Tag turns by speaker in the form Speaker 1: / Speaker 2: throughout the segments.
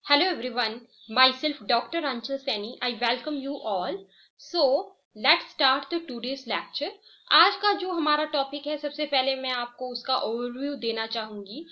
Speaker 1: Hello everyone, myself Dr. Anchal Saini. I welcome you all. So let's start the today's lecture. आज का जो हमारा topic है, सबसे पहले मैं आपको उसका ओवरव्यू देना चाहूंगी.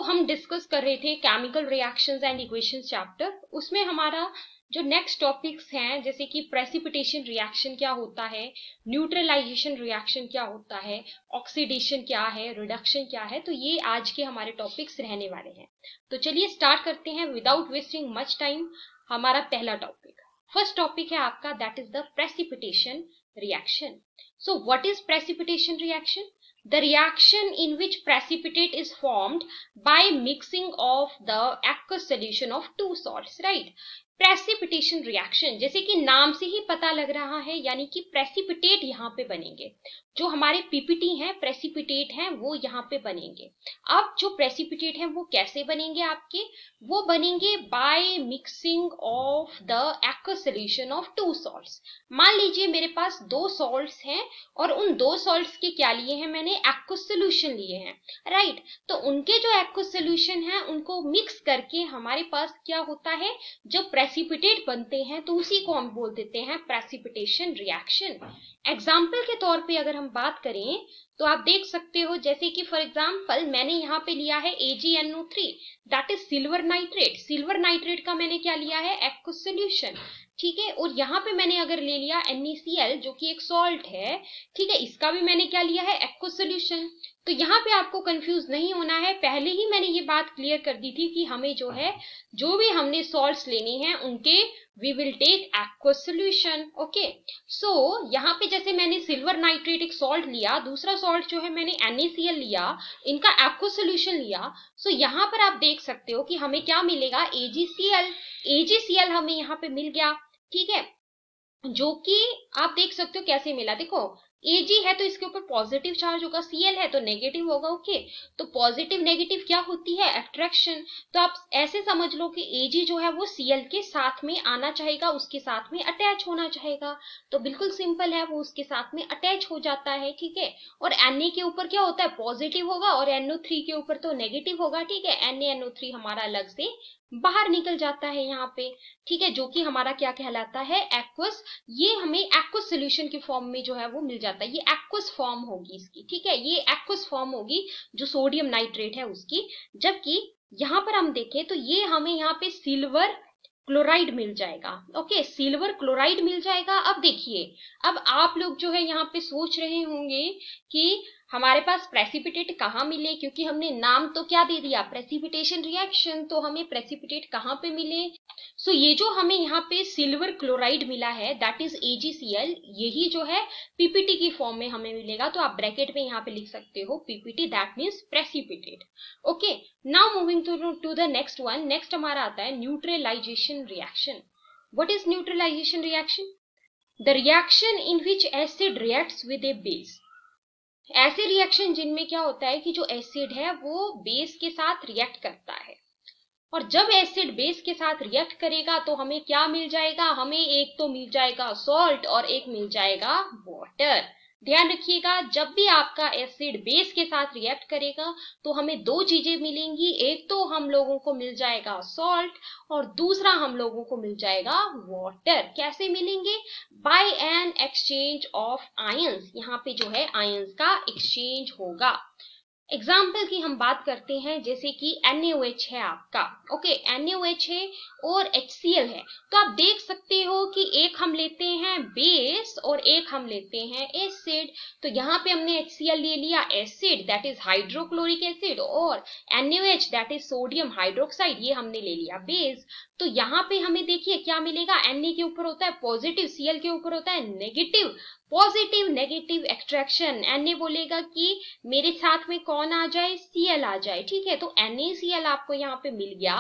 Speaker 1: हम डिस्कस कर रहे थे chemical reactions and equations chapter. उसमें हमारा जो नेक्स्ट टॉपिक्स हैं, जैसे कि प्रेसिपिटेशन रिएक्शन क्या होता है, न्यूट्रलाइजेशन रिएक्शन क्या होता है, ऑक्सीडेशन क्या है, रिडक्शन क्या है, तो ये आज के हमारे टॉपिक्स रहने वाले हैं. तो चलिए स्टार्ट करते हैं विदाउट वेस्टिंग मच टाइम. हमारा पहला टॉपिक, फर्स्ट टॉपिक है आपका, that is the precipitation reaction. So what is precipitation reaction? The reaction in which precipitate is formed by mixing of the aqueous solution of two salts, right? Precipitation reaction, जैसे कि नाम से ही पता लग रहा है, यानी कि प्रेसिपिटेट यहाँ पे बनेंगे. जो हमारे पीपीटी हैं, प्रेसिपिटेट हैं, वो यहाँ पे बनेंगे. अब जो प्रेसिपिटेट हैं वो कैसे बनेंगे आपके? वो बनेंगे by mixing of the aqueous solution of two salts. मान लीजिए मेरे पास दो सॉल्ट्स हैं और उन दो सॉल्ट्स के क्या लिए हैं मैंने? एक्वस सॉल्यूशन लिए हैं, राइट? तो उनके जो एक्वस सॉल्यूशन हैं उनको मिक्स करके हमारे पास क्या होता है, जो प्रेसिपिटेट बनते हैं, तो उसी को हम बोल देते हैं प्रेसिपिटेशन रिएक्शन. एग्जाम्पल के तौर पे अगर हम बात करें तो आप देख सकते हो, जैसे कि फॉर एग्जाम्पल मैंने यहाँ पे लिया है AgNO3, that is silver nitrate. Silver nitrate का मैंने क्या लिया है? एक्वस सॉल्यूशन, ठीक है. और यहाँ पे मैंने अगर ले लिया NaCl, जो कि एक सॉल्ट है, ठीक है, इसका भी मैंने क्या लिया है? Aqueous solution. तो यहाँ पे आपको कंफ्यूज नहीं होना है, पहले ही मैंने ये बात क्लियर कर दी थी कि हमें जो है, जो भी हमने सॉल्ट्स लेने हैं उनके we will take aqueous solution. Okay, so यहाँ पे जैसे मैंने सिल्वर नाइट्रेट एक सॉल्ट लिया, दूसरा सॉल्ट जो है मैंने NaCl लिया, इनका एक्वस सॉल्यूशन लिया. सो यहाँ पर आप देख सकते हो कि हमें क्या मिलेगा? AgCl. AgCl हमें यहाँ पे मिल गया, ठीक है, जो कि आप देख सकते हो कैसे मिला. देखो Ag है तो इसके ऊपर पॉजिटिव चार्ज होगा, Cl है तो नेगेटिव होगा. ओके, तो पॉजिटिव नेगेटिव क्या होती है? अट्रैक्शन. तो आप ऐसे समझ लो कि Ag जो है वो Cl के साथ में आना चाहेगा, उसके साथ में अटैच होना चाहेगा. तो बिल्कुल सिंपल है, वो उसके साथ में अटैच हो जाता है, ठीक है. और Na के ऊपर क्या होता है? पॉजिटिव होगा, और NO3 के ऊपर तो नेगेटिव होगा, ठीक है. NaNO3 हमारा अलग से बाहर निकल जाता है यहाँ पे, ठीक है, जो कि हमारा क्या कहलाता है? एक्वस. ये हमें एक्वस सॉल्यूशन के फॉर्म में जो है वो मिल जाता है. ये एक्वस फॉर्म होगी इसकी, ठीक है, ये एक्वस फॉर्म होगी जो सोडियम नाइट्रेट है उसकी. जबकि यहाँ पर हम देखें तो ये हमें यहाँ पे सिल्वर क्लोराइड मिल जाएगा. ओके, सिल्वर क्लोराइड मिल जाएगा. अब देखिए, अब आप लोग जो है यहाँ पे सोच रहे होंगे कि हमारे पास प्रेसिपिटेट कहाँ मिले, क्योंकि हमने नाम तो क्या दे दिया? Precipitation reaction. तो हमें प्रेसिपिटेट कहाँ पे मिले? सो ये जो हमें यहाँ पे सिल्वर क्लोराइड मिला है, दैट इज AgCl, यही जो है पीपीटी की फॉर्म में हमें मिलेगा. तो आप ब्रैकेट में यहाँ पे लिख सकते हो PPT, that means precipitate. Okay, now moving to the next one. Next हमारा आता है neutralisation reaction. What is neutralisation reaction? The reaction in which acid reacts with a base. ऐसे रिएक्शन जिनमें क्या होता है कि जो एसिड है वो बेस के साथ रिएक्ट करता है, और जब एसिड बेस के साथ रिएक्ट करेगा तो हमें क्या मिल जाएगा? हमें एक तो मिल जाएगा सॉल्ट और एक मिल जाएगा वाटर. ध्यान रखिएगा, जब भी आपका एसिड बेस के साथ रिएक्ट करेगा तो हमें दो चीजें मिलेंगी. एक तो हम लोगों को मिल जाएगा सॉल्ट, और दूसरा हम लोगों को मिल जाएगा वाटर. कैसे मिलेंगे? By an exchange of ions. यहाँ पे जो है आयंस का एक्सचेंज होगा. एग्जाम्पल की हम बात करते हैं, जैसे कि NaOH है आपका. ओके, NaOH है और HCl है. तो आप देख सकते हो कि एक हम लेते हैं बेस और एक हम लेते हैं एसिड. तो यहाँ पे हमने HCl ले लिया acid, that is hydrochloric acid, और NaOH that is sodium hydroxide, ये हमने ले लिया बेस. तो यहाँ पे हमें देखिए क्या मिलेगा? Na के ऊपर होता है पॉजिटिव, Cl के ऊपर होता है negative. Positive negative extraction. Na बोलेगा कि मेरे साथ में कौन आ जाए? Cl आ जाए, ठीक है. तो NaCl आपको यहाँ पे मिल गया,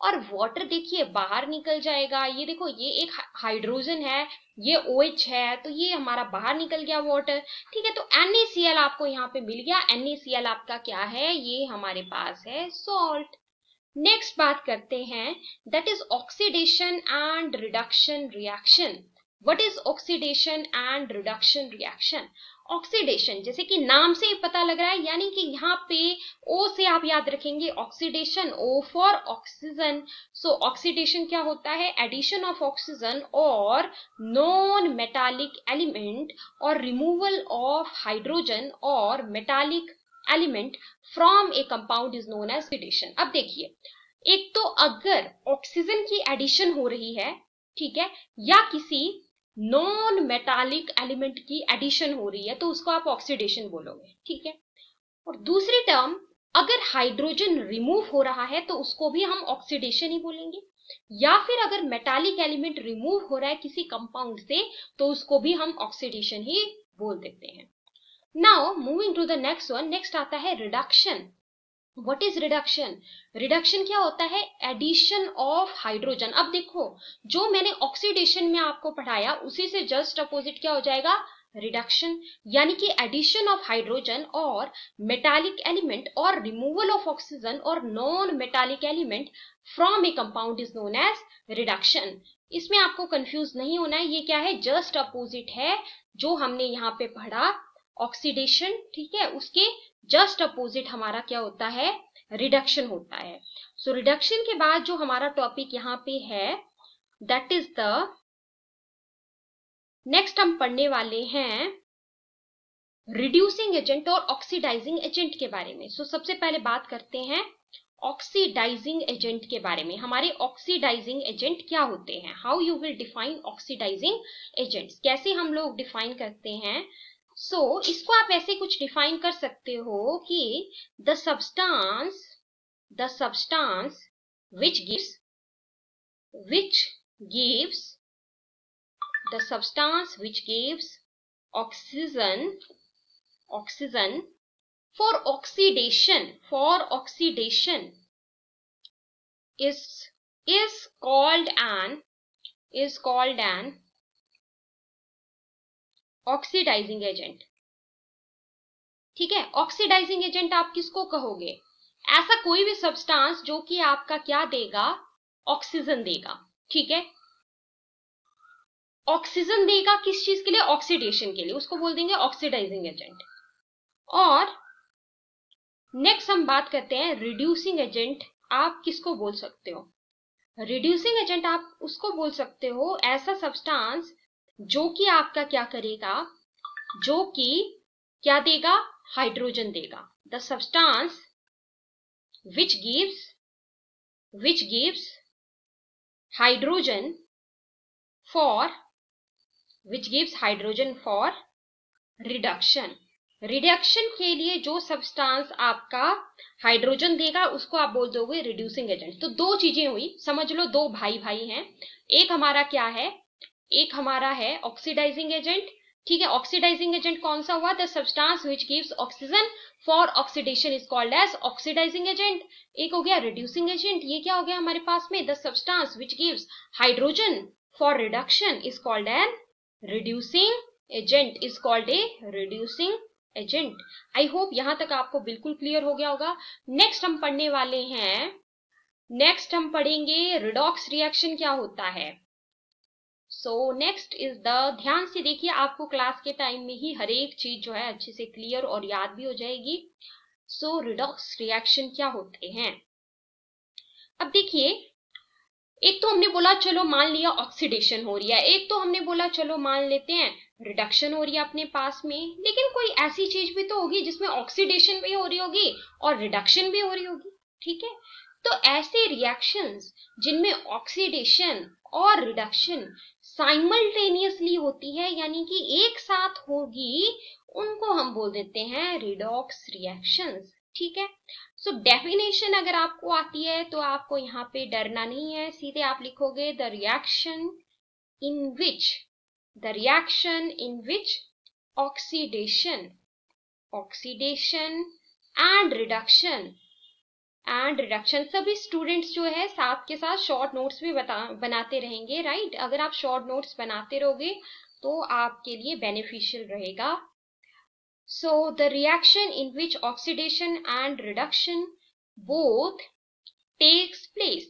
Speaker 1: और वाटर देखिए बाहर निकल जाएगा. ये देखो, ये एक हाइड्रोजन है, ये OH है, तो ये हमारा बाहर निकल गया वाटर, ठीक है. तो NaCl आपको यहाँ पे मिल गया. NaCl आपका क्या है? ये हमारे पास है सॉल्ट. नेक्स्ट बात करते हैं, that is oxidation and reduction reaction. What is oxidation and reduction reaction? Oxidation, जैसे कि नाम से पता लग रहा है, यानी कि यहाँ पे ओ से आप याद रखेंगे oxidation, O for oxygen. So oxidation क्या होता है? एडिशन ऑफ ऑक्सीजन और नॉन मेटालिक एलिमेंट और रिमूवल ऑफ हाइड्रोजन और metallic element from a compound is known as oxidation. अब देखिए, एक तो अगर ऑक्सीजन की एडिशन हो रही है, ठीक है, या किसी नॉन मेटालिक एलिमेंट की एडिशन हो रही है, तो उसको आप ऑक्सीडेशन बोलोगे, ठीक है। और दूसरी टर्म, अगर हाइड्रोजन रिमूव हो रहा है तो उसको भी हम ऑक्सीडेशन ही बोलेंगे, या फिर अगर मेटालिक एलिमेंट रिमूव हो रहा है किसी कंपाउंड से तो उसको भी हम ऑक्सीडेशन ही बोल देते हैं। Now moving to the next one, next आता है reduction. What is reduction? Reduction क्या होता है? Addition of hydrogen. अब देखो, जो मैंने ऑक्सीडेशन में आपको पढ़ाया उसी से जस्ट अपोजिट क्या हो जाएगा? रिडक्शन, यानी कि एडिशन ऑफ हाइड्रोजन और मेटालिक एलिमेंट और रिमूवल ऑफ ऑक्सीजन और non metallic element from a compound is known as reduction. इसमें आपको कंफ्यूज नहीं होना है, ये क्या है? जस्ट अपोजिट है जो हमने यहाँ पे पढ़ा ऑक्सीडेशन, ठीक है, उसके जस्ट अपोजिट हमारा क्या होता है? रिडक्शन होता है। सो रिडक्शन के बाद जो हमारा टॉपिक यहाँ पे है, दैट इज द नेक्स्ट हम पढ़ने वाले हैं रिड्यूसिंग एजेंट और ऑक्सीडाइजिंग एजेंट के बारे में। सो सबसे पहले बात करते हैं ऑक्सीडाइजिंग एजेंट के बारे में। हमारे ऑक्सीडाइजिंग एजेंट क्या होते हैं? How you will define oxidising agents, कैसे हम लोग डिफाइन करते हैं? सो इसको आप ऐसे कुछ डिफाइन कर सकते हो कि the substance which gives oxygen for oxidation is called an oxidising agent, ठीक है। ऑक्सीडाइजिंग एजेंट आप किसको कहोगे? ऐसा कोई भी सब्सटेंस जो कि आपका क्या देगा? ऑक्सीजन देगा, ठीक है। ऑक्सीजन देगा किस चीज के लिए? ऑक्सीडेशन के लिए, उसको बोल देंगे ऑक्सीडाइजिंग एजेंट। और नेक्स्ट हम बात करते हैं रिड्यूसिंग एजेंट। आप किसको बोल सकते हो? रिड्यूसिंग एजेंट आप उसको बोल सकते हो ऐसा सब्सटेंस जो कि आपका क्या करेगा? जो कि क्या देगा? हाइड्रोजन देगा। The substance which gives hydrogen for reduction. Reduction के लिए जो सब्सटेंस आपका हाइड्रोजन देगा उसको आप बोल दोगे रिड्यूसिंग एजेंट। तो दो चीजें हुई, समझ लो, दो भाई भाई हैं। एक हमारा क्या है? एक हमारा है ऑक्सीडाइजिंग एजेंट, ठीक है। ऑक्सीडाइजिंग एजेंट कौन सा हुआ? The substance which gives oxygen for oxidation is called as oxidising agent. एक हो गया रिड्यूसिंग एजेंट, ये क्या हो गया हमारे पास में? The substance which gives hydrogen for reduction is called an reducing agent, is called a reducing agent. I hope यहां तक आपको बिल्कुल क्लियर हो गया होगा। नेक्स्ट हम पढ़ने वाले हैं, नेक्स्ट हम पढ़ेंगे रिडॉक्स रिएक्शन क्या होता है। सो नेक्स्ट इज द, ध्यान से देखिए, आपको क्लास के टाइम में ही हर एक चीज जो है अच्छे से क्लियर और याद भी हो जाएगी। सो रिडॉक्स रिएक्शन क्या होते हैं? अब देखिए, एक तो हमने बोला चलो मान लिया ऑक्सीडेशन हो रही है, एक तो हमने बोला चलो मान लेते हैं रिडक्शन हो रही है अपने पास में, लेकिन कोई ऐसी चीज भी तो होगी जिसमें ऑक्सीडेशन भी हो रही होगी और रिडक्शन भी हो रही होगी, ठीक है। तो ऐसे रिएक्शंस जिनमें ऑक्सीडेशन और रिडक्शन साइमल्टेनियसली होती है, यानी कि एक साथ होगी, उनको हम बोल देते हैं रिडॉक्स रिएक्शंस, ठीक है। सो डेफिनेशन अगर आपको आती है तो आपको यहाँ पे डरना नहीं है, सीधे आप लिखोगे the reaction in which oxidation and reduction. सभी स्टूडेंट्स जो है साथ के साथ शॉर्ट नोट्स भी बनाते रहेंगे, राइट। अगर आप शॉर्ट नोट्स बनाते रहोगे तो आपके लिए बेनिफिशियल रहेगा। So the reaction in which oxidation and reduction both take place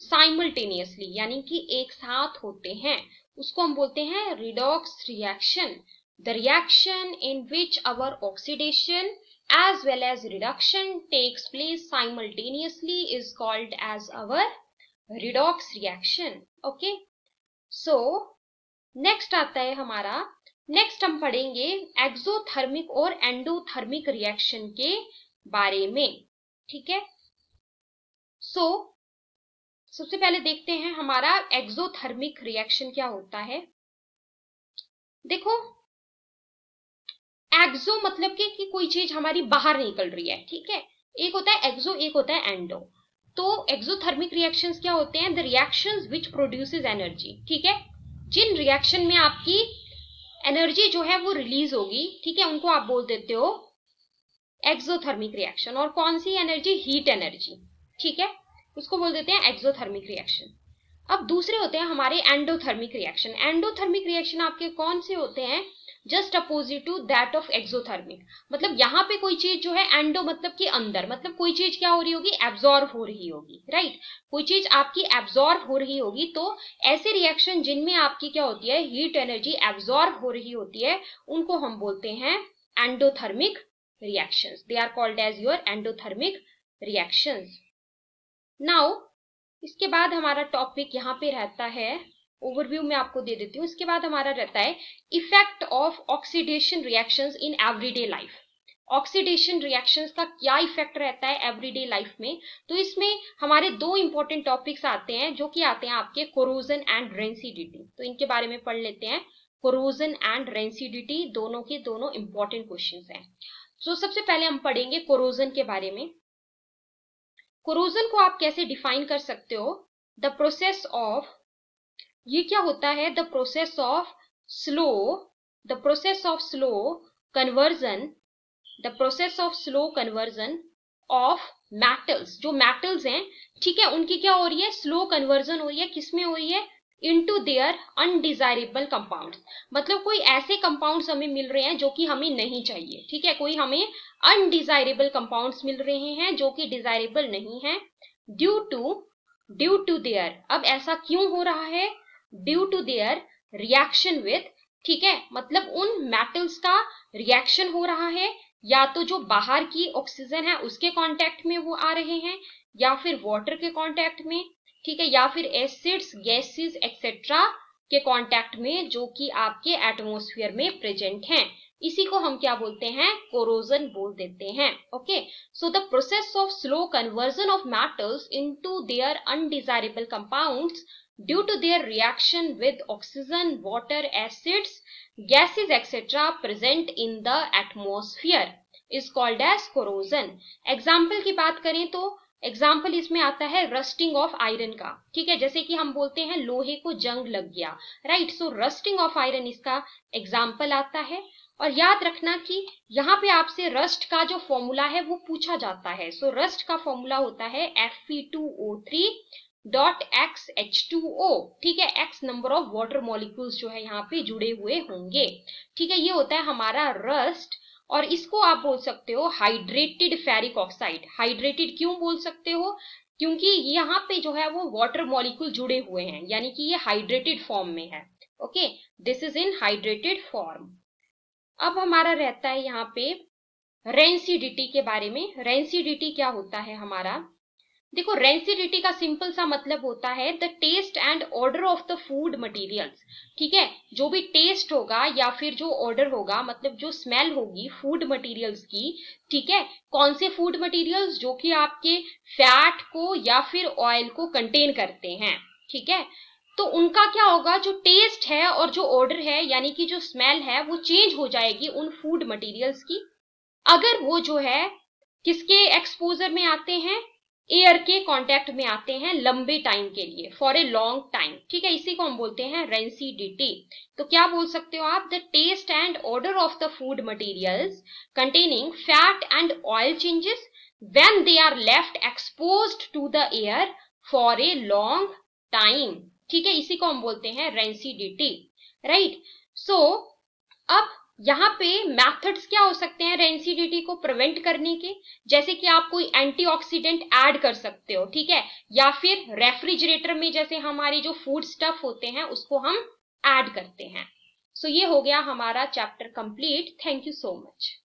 Speaker 1: simultaneously, यानी कि एक साथ होते हैं, उसको हम बोलते हैं redox reaction. The reaction in which our oxidation as well as reduction takes place simultaneously is called as our redox reaction. Okay, so next आता है हमारा, नेक्स्ट हम पढ़ेंगे एक्सोथर्मिक और एंडोथर्मिक रिएक्शन के बारे में। ठीक है, सो सबसे पहले देखते हैं हमारा एक्सोथर्मिक रिएक्शन क्या होता है। देखो, एक्सो मतलब कि कोई चीज हमारी बाहर निकल रही है। ठीक है, एक होता है एक्सो, एक होता है एंडो। तो एक्सोथर्मिक रिएक्शंस क्या होते हैं? The reactions which produces energy. ठीक है, जिन रिएक्शन में आपकी एनर्जी जो है वो रिलीज होगी, ठीक है, उनको आप बोल देते हो एक्सोथर्मिक रिएक्शन। और कौन सी एनर्जी? Heat energy. ठीक है, उसको बोल देते हैं एक्सोथर्मिक रिएक्शन। अब दूसरे होते हैं हमारे एंडोथर्मिक रिएक्शन। एंडोथर्मिक रिएक्शन आपके कौन से होते हैं? Just opposite to that of exothermic. मतलब यहाँ पे कोई चीज जो है, एंडो मतलब कि अंदर, मतलब कोई चीज क्या हो रही होगी? एब्जॉर्ब हो रही होगी, राइट। कोई चीज आपकी एब्जॉर्ब हो रही होगी। तो ऐसे रिएक्शन जिनमें आपकी क्या होती है? हीट एनर्जी एब्जॉर्ब हो रही होती है, उनको हम बोलते हैं endothermic reactions. They are called as your endothermic reactions. Now इसके बाद हमारा टॉपिक यहाँ पे रहता है, ओवरव्यू में आपको दे देती हूँ। इसके बाद हमारा रहता है effect of oxidation reactions in everyday life. Oxidation reactions का क्या इफेक्ट रहता है एवरीडे लाइफ में? तो इसमें हमारे दो इंपॉर्टेंट टॉपिक्स आते हैं, जो कि आते हैं आपके कोरोजन एंड रेंसिडिटी। तो इनके बारे में पढ़ लेते हैं। कोरोजन एंड रेंसिडिटी दोनों के दोनों इंपॉर्टेंट क्वेश्चंस हैं। तो सबसे पहले हम पढ़ेंगे कोरोजन के बारे में। कोरोजन को आप कैसे डिफाइन कर सकते हो? द प्रोसेस ऑफ, ये क्या होता है? The process of slow conversion, the process of slow conversion of metals. जो मेटल्स हैं, ठीक है, उनकी क्या हो रही है? स्लो कन्वर्जन हो रही है। किसमें हो रही है? Into their undesirable compounds. मतलब कोई ऐसे कंपाउंड्स हमें मिल रहे हैं जो कि हमें नहीं चाहिए। ठीक है, कोई हमें अनडिजायरेबल कंपाउंड्स मिल रहे हैं जो कि डिजायरेबल नहीं है, ड्यू टू देयर। अब ऐसा क्यों हो रहा है? Due to their reaction with, ठीक है, मतलब उन मेटल्स का रिएक्शन हो रहा है, या तो जो बाहर की ऑक्सीजन है उसके कांटेक्ट में वो आ रहे हैं, या फिर वाटर के कांटेक्ट में, ठीक है, या फिर एसिड्स, गैसेस एक्सेट्रा के कांटेक्ट में, जो कि आपके एटमॉस्फेयर में प्रेजेंट हैं। इसी को हम क्या बोलते हैं? कोरोजन बोल देते हैं। Okay, so the process of slow conversion of metals into their undesirable compounds due to their reaction with oxygen, water, acids, gases etc. present in the atmosphere is called as corrosion. Example की बात करें तो example इसमें आता है rusting of iron का। ठीक है, जैसे कि हम बोलते हैं लोहे को जंग लग गया, right. So rusting of iron इसका एग्जाम्पल आता है। और याद रखना कि यहाँ पे आपसे रस्ट का जो फॉर्मूला है वो पूछा जाता है। सो रस्ट का फॉर्मूला होता है Fe2O3 .XH2O। ठीक है, X number of water molecules जो है यहाँ पे जुड़े हुए होंगे। ठीक है, ये होता है हमारा रस्ट। और इसको आप बोल सकते हो हाइड्रेटेड फेरिक ऑक्साइड। हाइड्रेटेड क्यों बोल सकते हो? क्योंकि यहाँ पे जो है वो वाटर मॉलिक्यूल जुड़े हुए हैं, यानी कि ये हाइड्रेटेड फॉर्म में है। Okay, this is in hydrated form. अब हमारा रहता है यहाँ पे रेंसिडिटी के बारे में। रेंसिडिटी क्या होता है हमारा? देखो, रेंसिडिटी का सिंपल सा मतलब होता है the taste and odour of the food materials. ठीक है, जो भी टेस्ट होगा या फिर जो ऑर्डर होगा, मतलब जो स्मेल होगी फूड मटेरियल्स की। ठीक है, कौन से फूड मटेरियल्स? जो कि आपके फैट को या फिर ऑयल को कंटेन करते हैं। ठीक है, तो उनका क्या होगा? जो टेस्ट है और जो ऑर्डर है, यानी कि जो स्मेल है, वो चेंज हो जाएगी उन फूड मटेरियल्स की, अगर वो जो है किसके एक्सपोजर में आते हैं? एयर के कांटेक्ट में आते हैं लंबे टाइम के लिए, फॉर ए लॉन्ग टाइम। ठीक है, इसी को हम बोलते हैं रेंसिडिटी। तो क्या बोल सकते हो आप? The taste and odour of the food materials containing fat and oil changes when they are left exposed to the air for a long time. ठीक है, इसी को हम बोलते हैं रेंसिडिटी, राइट। सो अब यहाँ पे मेथड्स क्या हो सकते हैं रेंसिडिटी को प्रिवेंट करने के? जैसे कि आप कोई एंटीऑक्सीडेंट ऐड कर सकते हो, ठीक है, या फिर रेफ्रिजरेटर में जैसे हमारे जो फूड स्टफ होते हैं उसको हम ऐड करते हैं। सो ये हो गया हमारा chapter complete. Thank you so much.